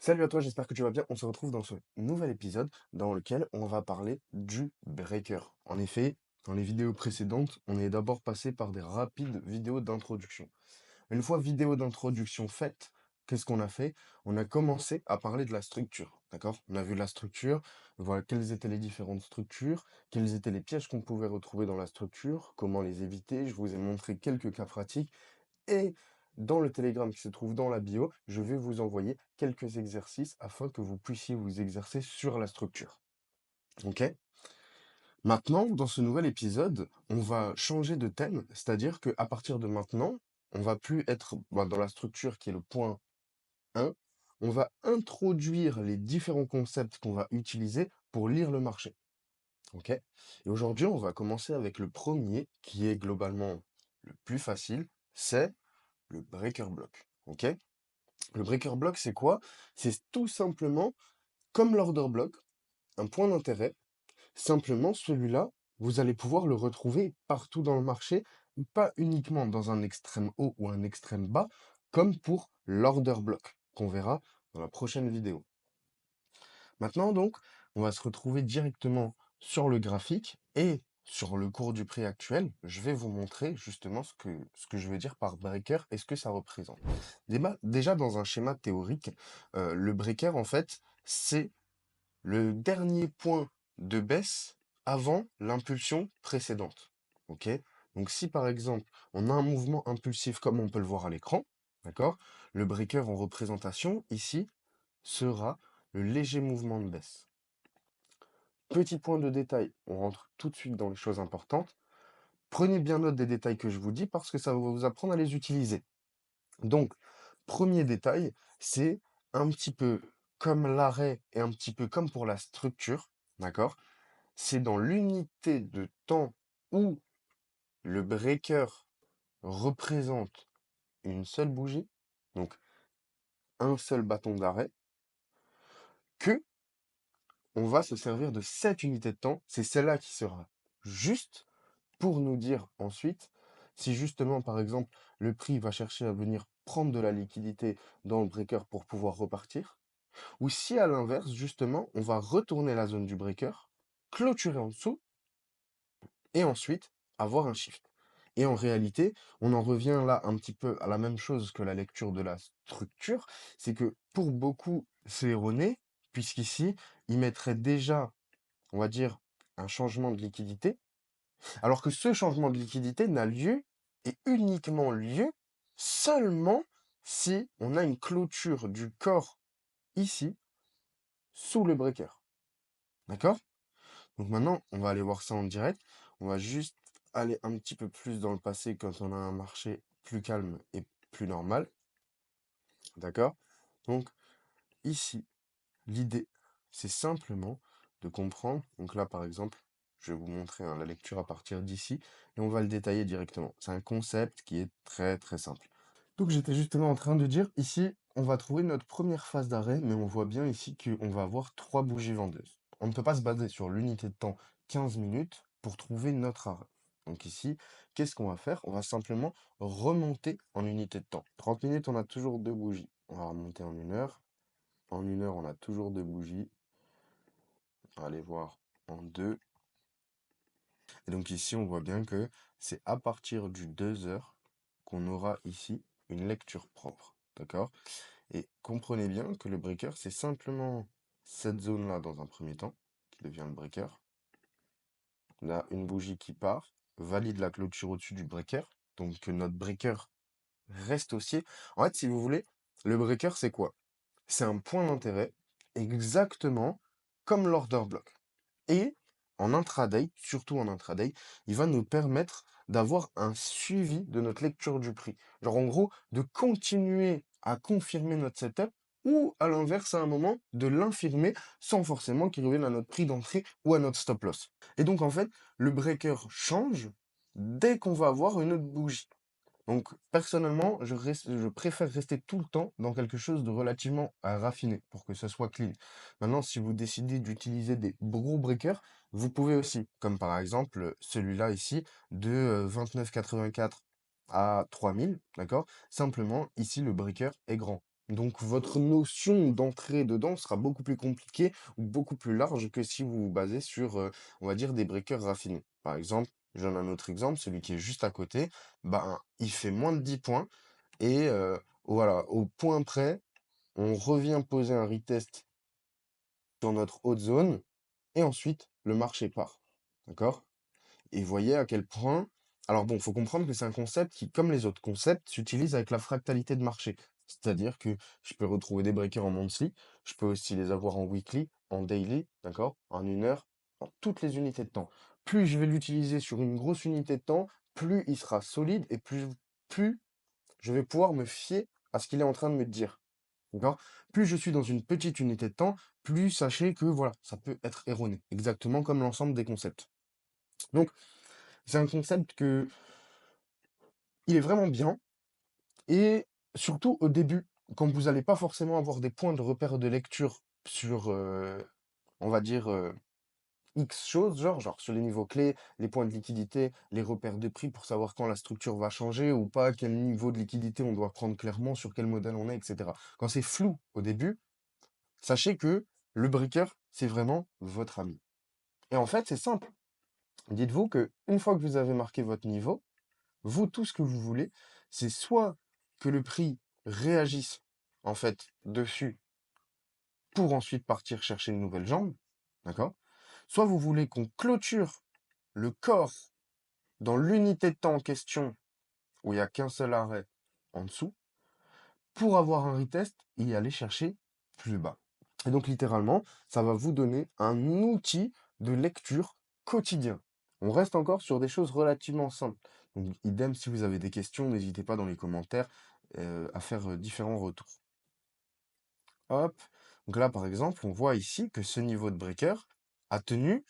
Salut à toi, j'espère que tu vas bien. On se retrouve dans ce nouvel épisode dans lequel on va parler du breaker. En effet, dans les vidéos précédentes, on est d'abord passé par des rapides vidéos d'introduction. Une fois vidéo d'introduction faite, qu'est-ce qu'on a fait? On a commencé à parler de la structure, d'accord? On a vu la structure, voilà quelles étaient les différentes structures, quels étaient les pièges qu'on pouvait retrouver dans la structure, comment les éviter. Je vous ai montré quelques cas pratiques et dans le Telegram qui se trouve dans la bio, je vais vous envoyer quelques exercices afin que vous puissiez vous exercer sur la structure. Ok? Maintenant, dans ce nouvel épisode, on va changer de thème, c'est-à-dire qu'à partir de maintenant, on va plus être dans la structure qui est le point 1, on va introduire les différents concepts qu'on va utiliser pour lire le marché. Ok? Et aujourd'hui, on va commencer avec le premier, qui est globalement le plus facile, c'est le breaker block. Ok? Le breaker block, c'est quoi? C'est tout simplement comme l'order block, un point d'intérêt. Simplement, celui-là, vous allez pouvoir le retrouver partout dans le marché, pas uniquement dans un extrême haut ou un extrême bas, comme pour l'order block, qu'on verra dans la prochaine vidéo. Maintenant, donc, on va se retrouver directement sur le graphique et sur le cours du prix actuel, je vais vous montrer justement ce que je veux dire par breaker et ce que ça représente. Déjà, dans un schéma théorique, le breaker, en fait, c'est le dernier point de baisse avant l'impulsion précédente. Ok? Donc, si par exemple, on a un mouvement impulsif comme on peut le voir à l'écran, d'accord? Le breaker en représentation, ici, sera le léger mouvement de baisse. Petit point de détail, on rentre tout de suite dans les choses importantes. Prenez bien note des détails que je vous dis parce que ça va vous apprendre à les utiliser. Donc, premier détail, c'est un petit peu comme l'arrêt et un petit peu comme pour la structure, d'accord? C'est dans l'unité de temps où le breaker représente une seule bougie, donc un seul bâton d'arrêt, que on va se servir de cette unité de temps. C'est celle-là qui sera juste pour nous dire ensuite si justement, par exemple, le prix va chercher à venir prendre de la liquidité dans le breaker pour pouvoir repartir, ou si à l'inverse, justement, on va retourner la zone du breaker, clôturer en dessous, et ensuite avoir un shift. Et en réalité, on en revient là un petit peu à la même chose que la lecture de la structure, c'est que pour beaucoup, c'est erroné, puisqu'ici, ils mettraient déjà, on va dire, un changement de liquidité, alors que ce changement de liquidité n'a lieu et uniquement lieu seulement si on a une clôture du corps ici, sous le breaker. D'accord? Donc maintenant, on va aller voir ça en direct. On va juste aller un petit peu plus dans le passé quand on a un marché plus calme et plus normal. D'accord? Donc ici, l'idée, c'est simplement de comprendre. Donc là, par exemple, je vais vous montrer la lecture à partir d'ici et on va le détailler directement. C'est un concept qui est très très simple. Donc j'étais justement en train de dire, ici, on va trouver notre première phase d'arrêt, mais on voit bien ici qu'on va avoir trois bougies vendeuses. On ne peut pas se baser sur l'unité de temps 15 minutes pour trouver notre arrêt. Donc ici, qu'est-ce qu'on va faire? On va simplement remonter en unité de temps. 30 minutes, on a toujours deux bougies. On va remonter en 1 heure. En 1 heure, on a toujours deux bougies. On va aller voir en 2. Et donc ici, on voit bien que c'est à partir du 2 heures qu'on aura ici une lecture propre. D'accord? Et comprenez bien que le breaker, c'est simplement cette zone-là dans un premier temps, qui devient le breaker. On a une bougie qui part, valide la clôture au-dessus du breaker, donc que notre breaker reste haussier. En fait, si vous voulez, le breaker, c'est quoi? C'est un point d'intérêt exactement comme l'order block. Et en intraday, surtout en intraday, il va nous permettre d'avoir un suivi de notre lecture du prix. Genre en gros, de continuer à confirmer notre setup ou à l'inverse à un moment de l'infirmer sans forcément qu'il revienne à notre prix d'entrée ou à notre stop loss. Et donc en fait, le breaker change dès qu'on va avoir une autre bougie. Donc, personnellement, je préfère rester tout le temps dans quelque chose de relativement raffiné pour que ce soit clean. Maintenant, si vous décidez d'utiliser des gros breakers, vous pouvez aussi, comme par exemple celui-là ici, de 29,84 à 3000, d'accord? Simplement, ici, le breaker est grand. Donc votre notion d'entrée dedans sera beaucoup plus compliquée ou beaucoup plus large que si vous vous basez sur, on va dire, des breakers raffinés. Par exemple, je donne un autre exemple, celui qui est juste à côté, ben, il fait moins de 10 points et voilà, au point près, on revient poser un retest dans notre haute zone et ensuite le marché part. D'accord? Et voyez à quel point. Alors bon, faut comprendre que c'est un concept qui, comme les autres concepts, s'utilise avec la fractalité de marché. C'est-à-dire que je peux retrouver des breakers en monthly, je peux aussi les avoir en weekly, en daily, d'accord? En une heure, en toutes les unités de temps. Plus je vais l'utiliser sur une grosse unité de temps, plus il sera solide et plus je vais pouvoir me fier à ce qu'il est en train de me dire. D'accord? Plus je suis dans une petite unité de temps, plus sachez que voilà, ça peut être erroné. Exactement comme l'ensemble des concepts. Donc, c'est un concept que il est vraiment bien et surtout au début, quand vous n'allez pas forcément avoir des points de repère de lecture sur, on va dire, X choses, genre sur les niveaux clés, les points de liquidité, les repères de prix pour savoir quand la structure va changer ou pas, quel niveau de liquidité on doit prendre clairement, sur quel modèle on est, etc. Quand c'est flou au début, sachez que le breaker, c'est vraiment votre ami. Et en fait, c'est simple. Dites-vous que une fois que vous avez marqué votre niveau, vous, tout ce que vous voulez, c'est soit que le prix réagisse en fait dessus pour ensuite partir chercher une nouvelle jambe, d'accord? Soit vous voulez qu'on clôture le corps dans l'unité de temps en question où il n'y a qu'un seul arrêt en dessous pour avoir un retest et y aller chercher plus bas. Et donc littéralement, ça va vous donner un outil de lecture quotidien. On reste encore sur des choses relativement simples. Donc idem, si vous avez des questions, n'hésitez pas dans les commentaires à faire différents retours. Hop. Donc là, par exemple, on voit ici que ce niveau de breaker a tenu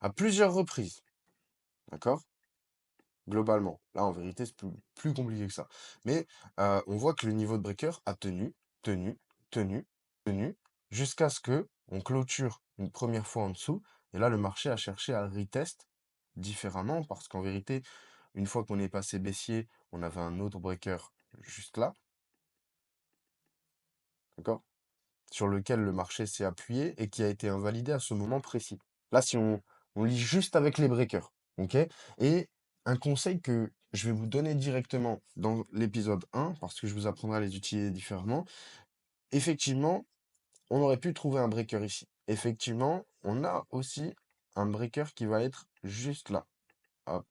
à plusieurs reprises. D'accord? Globalement. Là, en vérité, c'est plus compliqué que ça. Mais on voit que le niveau de breaker a tenu, tenu, tenu, tenu, jusqu'à ce que on clôture une première fois en dessous. Et là, le marché a cherché à le retest différemment, parce qu'en vérité, une fois qu'on est passé baissier, on avait un autre breaker juste là, d'accord? Sur lequel le marché s'est appuyé et qui a été invalidé à ce moment précis. Là, si on lit juste avec les breakers, ok? Et un conseil que je vais vous donner directement dans l'épisode 1, parce que je vous apprendrai à les utiliser différemment, effectivement, on aurait pu trouver un breaker ici. Effectivement, on a aussi un breaker qui va être juste là. Hop,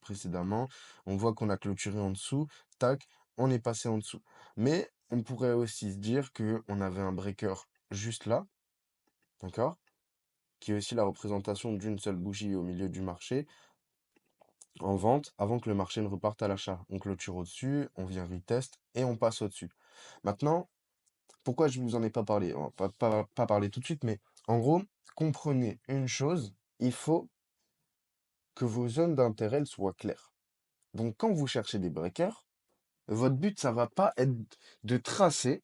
précédemment, on voit qu'on a clôturé en dessous, tac, on est passé en dessous. Mais on pourrait aussi se dire qu'on avait un breaker juste là, d'accord? Qui est aussi la représentation d'une seule bougie au milieu du marché, en vente, avant que le marché ne reparte à l'achat. On clôture au-dessus, on vient retest et on passe au-dessus. Maintenant, pourquoi je ne vous en ai pas parlé? On va pas parler tout de suite, mais en gros, comprenez une chose, il faut que vos zones d'intérêt elles soient claires. Donc quand vous cherchez des breakers, votre but, ça va pas être de tracer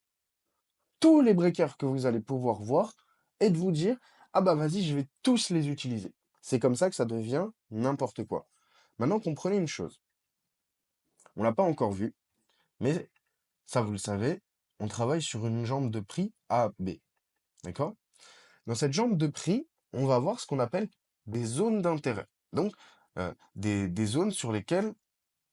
tous les breakers que vous allez pouvoir voir et de vous dire, ah bah vas-y, je vais tous les utiliser. C'est comme ça que ça devient n'importe quoi. Maintenant, comprenez une chose. On l'a pas encore vu, mais ça, vous le savez, on travaille sur une jambe de prix A-B. D'accord? Dans cette jambe de prix, on va avoir ce qu'on appelle des zones d'intérêt. Donc, des zones sur lesquelles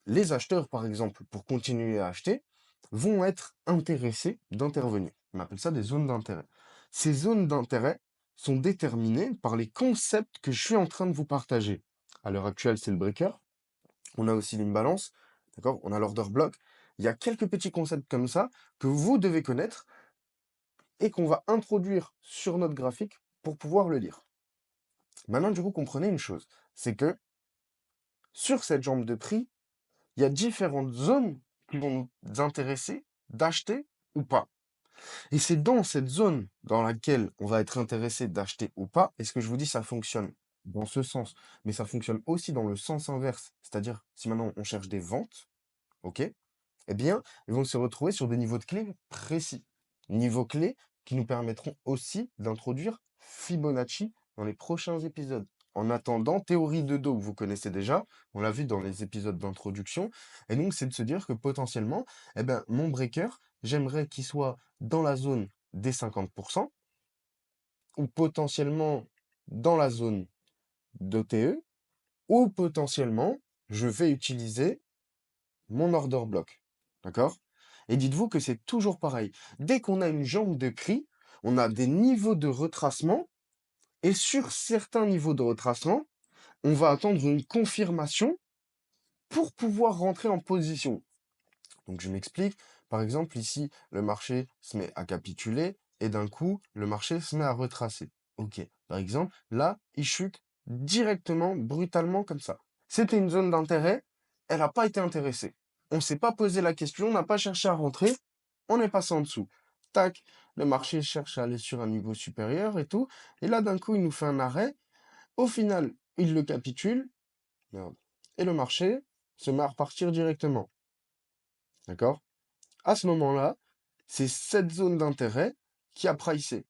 les acheteurs, par exemple, pour continuer à acheter, vont être intéressés d'intervenir. On appelle ça des zones d'intérêt. Ces zones d'intérêt sont déterminées par les concepts que je suis en train de vous partager. À l'heure actuelle, c'est le breaker. On a aussi l'imbalance, d'accord? On a l'order block. Il y a quelques petits concepts comme ça que vous devez connaître et qu'on va introduire sur notre graphique pour pouvoir le lire. Maintenant, du coup, comprenez une chose, c'est que sur cette jambe de prix, il y a différentes zones qui vont nous intéresser d'acheter ou pas. Et c'est dans cette zone dans laquelle on va être intéressé d'acheter ou pas, et ce que je vous dis, ça fonctionne dans ce sens, mais ça fonctionne aussi dans le sens inverse. C'est-à-dire, si maintenant on cherche des ventes, ok, eh bien, ils vont se retrouver sur des niveaux de clés précis. Niveaux clés qui nous permettront aussi d'introduire Fibonacci dans les prochains épisodes. En attendant, théorie de dos que vous connaissez déjà, on l'a vu dans les épisodes d'introduction, et donc c'est de se dire que potentiellement, eh ben, mon breaker, j'aimerais qu'il soit dans la zone des 50%, ou potentiellement dans la zone d'OTE, ou potentiellement, je vais utiliser mon order block. D'accord? Et dites-vous que c'est toujours pareil. Dès qu'on a une jambe de prix, on a des niveaux de retracement, et sur certains niveaux de retracement, on va attendre une confirmation pour pouvoir rentrer en position. Donc je m'explique. Par exemple, ici, le marché se met à capituler et d'un coup, le marché se met à retracer. Ok. Par exemple, là, il chute directement, brutalement comme ça. C'était une zone d'intérêt, elle n'a pas été intéressée. On ne s'est pas posé la question, on n'a pas cherché à rentrer, on est passé en dessous. Tac, le marché cherche à aller sur un niveau supérieur et tout. Et là, d'un coup, il nous fait un arrêt. Au final, il le capitule. Merde. Et le marché se met à repartir directement. D'accord? À ce moment-là, c'est cette zone d'intérêt qui a pricé.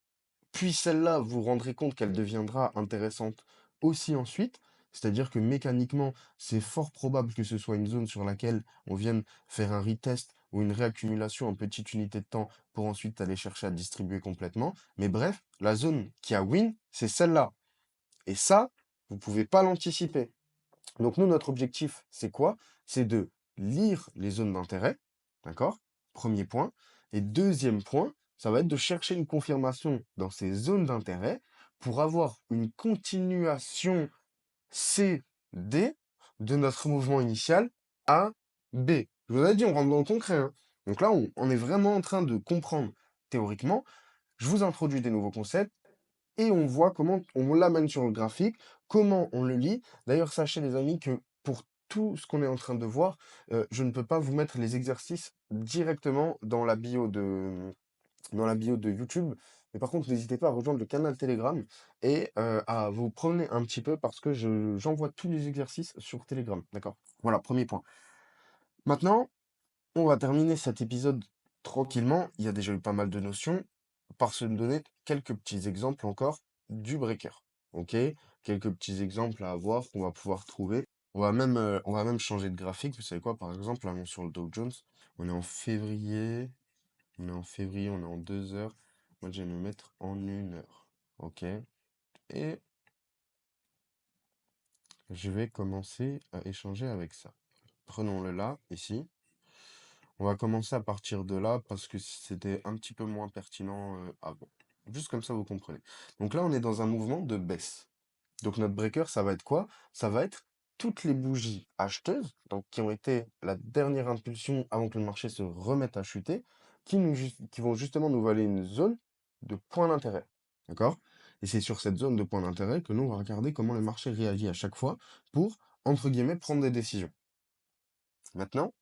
Puis celle-là, vous vous rendrez compte qu'elle deviendra intéressante aussi ensuite. C'est-à-dire que mécaniquement, c'est fort probable que ce soit une zone sur laquelle on vienne faire un retest ou une réaccumulation en petite unité de temps pour ensuite aller chercher à distribuer complètement. Mais bref, la zone qui a win, c'est celle-là. Et ça, vous ne pouvez pas l'anticiper. Donc nous, notre objectif, c'est quoi? C'est de lire les zones d'intérêt, d'accord? Premier point. Et deuxième point, ça va être de chercher une confirmation dans ces zones d'intérêt pour avoir une continuation C, D de notre mouvement initial A, B. Je vous avais dit, on rentre dans le concret, hein. Donc là, on est vraiment en train de comprendre théoriquement. Je vous introduis des nouveaux concepts et on voit comment on l'amène sur le graphique, comment on le lit. D'ailleurs, sachez les amis que pour tout ce qu'on est en train de voir, je ne peux pas vous mettre les exercices directement dans la bio de YouTube. Mais par contre, n'hésitez pas à rejoindre le canal Telegram et à vous promener un petit peu parce que j'envoie tous les exercices sur Telegram. D'accord? Voilà, premier point. Maintenant, on va terminer cet épisode tranquillement. Il y a déjà eu pas mal de notions par se donner quelques petits exemples encore du breaker. Ok? Quelques petits exemples à avoir qu'on va pouvoir trouver. On va même changer de graphique. Vous savez quoi? Par exemple, allons sur le Dow Jones. On est en février. On est en 2 heures. Moi, je vais me mettre en 1 heure. Ok? Et je vais commencer à échanger avec ça. Prenons-le là, ici. On va commencer à partir de là parce que c'était un petit peu moins pertinent avant. Juste comme ça, vous comprenez. Donc là, on est dans un mouvement de baisse. Donc notre breaker, ça va être quoi? Ça va être toutes les bougies acheteuses, donc qui ont été la dernière impulsion avant que le marché se remette à chuter, qui vont justement nous valer une zone de point d'intérêt. D'accord? Et c'est sur cette zone de point d'intérêt que nous, on va regarder comment le marché réagit à chaque fois pour, entre guillemets, prendre des décisions. Maintenant,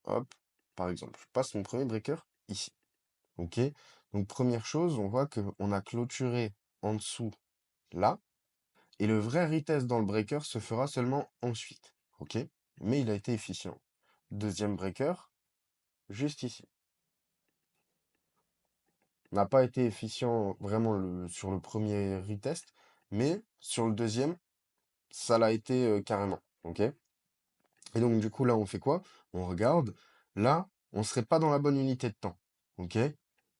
hop, par exemple, je passe mon premier breaker ici. Ok? Donc première chose, on voit qu'on a clôturé en dessous là, et le vrai retest dans le breaker se fera seulement ensuite. Ok? Mais il a été efficient. Deuxième breaker, juste ici. N'a pas été efficient vraiment sur le premier retest, mais sur le deuxième, ça l'a été carrément. Ok? Et donc, du coup, là, on fait quoi? On regarde. Là, on serait pas dans la bonne unité de temps. OK?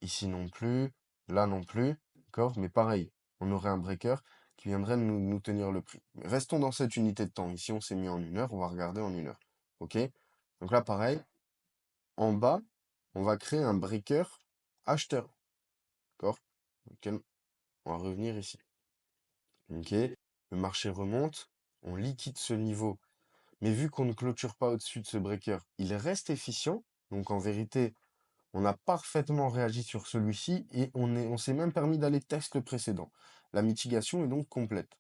Ici non plus. Là non plus. D'accord? Mais pareil, on aurait un breaker qui viendrait nous tenir le prix. Mais restons dans cette unité de temps. Ici, on s'est mis en 1 heure. On va regarder en 1 heure. OK? Donc là, pareil, en bas, on va créer un breaker acheteur. D'accord? Lequel on va revenir ici. OK? Le marché remonte. On liquide ce niveau. Mais vu qu'on ne clôture pas au-dessus de ce breaker, il reste efficient. Donc en vérité, on a parfaitement réagi sur celui-ci et on s'est même permis d'aller test le précédent. La mitigation est donc complète.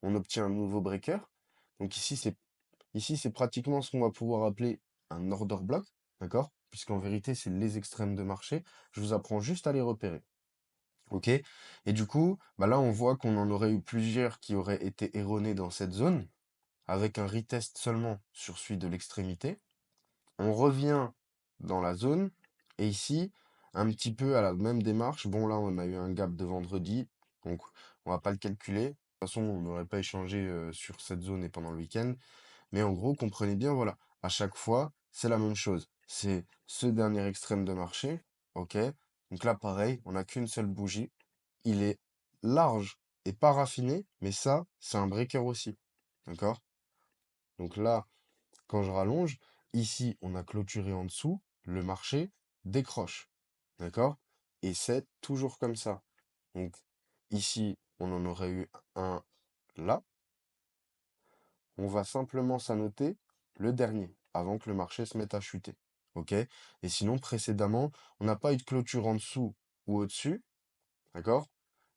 On obtient un nouveau breaker. Donc ici, c'est pratiquement ce qu'on va pouvoir appeler un order block, d'accord? Puisqu'en vérité, c'est les extrêmes de marché. Je vous apprends juste à les repérer. OK? Et du coup, bah là, on voit qu'on en aurait eu plusieurs qui auraient été erronés dans cette zone, avec un retest seulement sur celui de l'extrémité. On revient dans la zone, et ici, un petit peu à la même démarche. Bon, là, on a eu un gap de vendredi, donc on va pas le calculer. De toute façon, on n'aurait pas échangé sur cette zone et pendant le week-end. Mais en gros, comprenez bien, voilà, à chaque fois, c'est la même chose. c'est ce dernier extrême de marché, ok? Donc là, pareil, on n'a qu'une seule bougie. Il est large et pas raffiné, mais ça, c'est un breaker aussi, d'accord? Donc là, quand je rallonge, ici, on a clôturé en dessous, le marché décroche, d'accord? Et c'est toujours comme ça. Donc ici, on en aurait eu un là. On va simplement s'annoter le dernier, avant que le marché se mette à chuter. OK? Et sinon, précédemment, on n'a pas eu de clôture en dessous ou au-dessus, d'accord?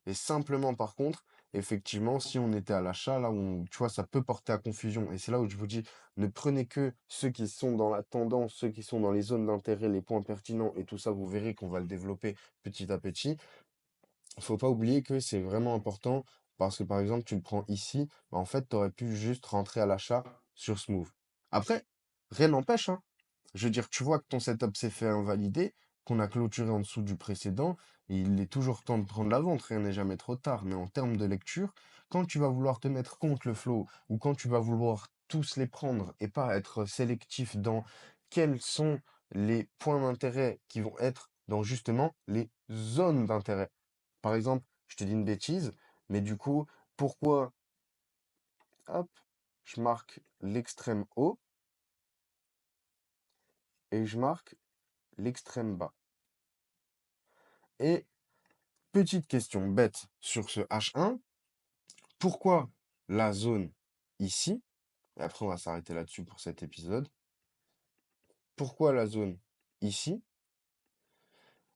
Et simplement, par contre, effectivement, si on était à l'achat, là où, tu vois, ça peut porter à confusion. Et c'est là où je vous dis, ne prenez que ceux qui sont dans la tendance, ceux qui sont dans les zones d'intérêt, les points pertinents et tout ça, vous verrez qu'on va le développer petit à petit. Faut pas oublier que c'est vraiment important parce que par exemple, tu le prends ici, bah, en fait, tu aurais pu juste rentrer à l'achat sur Smooth. Après, rien n'empêche, hein. Je veux dire, tu vois que ton setup s'est fait invalider, qu'on a clôturé en dessous du précédent, et il est toujours temps de prendre la vente, rien n'est jamais trop tard. Mais en termes de lecture, quand tu vas vouloir te mettre contre le flow ou quand tu vas vouloir tous les prendre et pas être sélectif dans quels sont les points d'intérêt qui vont être dans justement les zones d'intérêt. Par exemple, je te dis une bêtise, mais du coup, pourquoi, hop, je marque l'extrême haut et je marque l'extrême bas. Et petite question bête sur ce H1, pourquoi la zone ici, et après on va s'arrêter là-dessus pour cet épisode, pourquoi la zone ici,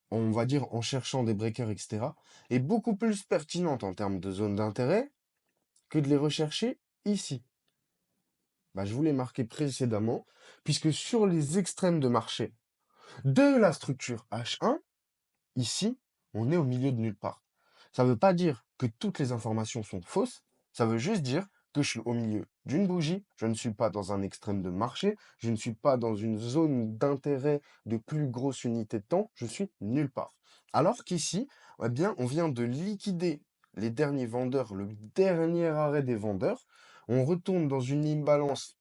on va dire en cherchant des breakers, etc., est beaucoup plus pertinente en termes de zone d'intérêt que de les rechercher ici. Bah, je vous l'ai marqué précédemment, puisque sur les extrêmes de marché de la structure H1, ici, on est au milieu de nulle part. Ça ne veut pas dire que toutes les informations sont fausses, ça veut juste dire que je suis au milieu d'une bougie, je ne suis pas dans un extrême de marché, je ne suis pas dans une zone d'intérêt de plus grosse unité de temps, je suis nulle part. Alors qu'ici, eh bien, on vient de liquider les derniers vendeurs, le dernier arrêt des vendeurs, on retourne dans une imbalance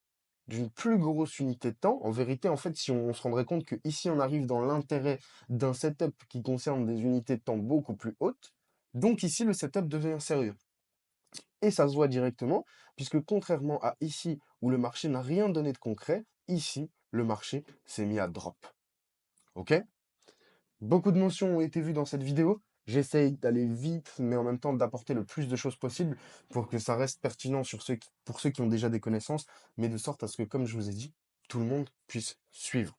d'une plus grosse unité de temps. En vérité, en fait, si on se rendrait compte que ici on arrive dans l'intérêt d'un setup qui concerne des unités de temps beaucoup plus hautes, donc ici, le setup devient sérieux. Et ça se voit directement, puisque contrairement à ici, où le marché n'a rien donné de concret, ici, le marché s'est mis à drop. OK? Beaucoup de notions ont été vues dans cette vidéo. J'essaye d'aller vite, mais en même temps d'apporter le plus de choses possible pour que ça reste pertinent pour ceux qui ont déjà des connaissances, mais de sorte à ce que, comme je vous ai dit, tout le monde puisse suivre.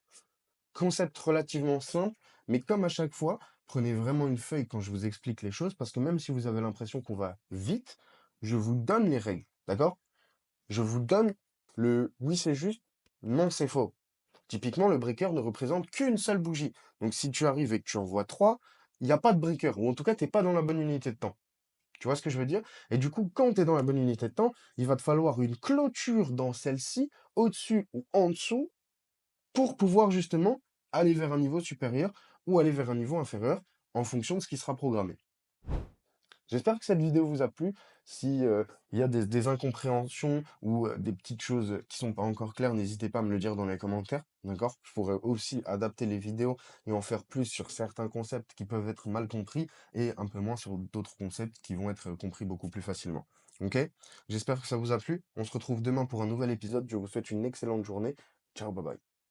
Concept relativement simple, mais comme à chaque fois, prenez vraiment une feuille quand je vous explique les choses, parce que même si vous avez l'impression qu'on va vite, je vous donne les règles, d'accord? Je vous donne le oui c'est juste, non c'est faux. Typiquement, le breaker ne représente qu'une seule bougie. Donc si tu arrives et que tu en vois trois, il n'y a pas de breaker, ou en tout cas, tu n'es pas dans la bonne unité de temps. Tu vois ce que je veux dire? Et du coup, quand tu es dans la bonne unité de temps, il va te falloir une clôture dans celle-ci, au-dessus ou en dessous, pour pouvoir justement aller vers un niveau supérieur ou aller vers un niveau inférieur en fonction de ce qui sera programmé. J'espère que cette vidéo vous a plu. Si il y a des incompréhensions ou des petites choses qui sont pas encore claires, n'hésitez pas à me le dire dans les commentaires, d'accord? Je pourrais aussi adapter les vidéos et en faire plus sur certains concepts qui peuvent être mal compris et un peu moins sur d'autres concepts qui vont être compris beaucoup plus facilement. Ok? J'espère que ça vous a plu. On se retrouve demain pour un nouvel épisode. Je vous souhaite une excellente journée. Ciao, bye bye.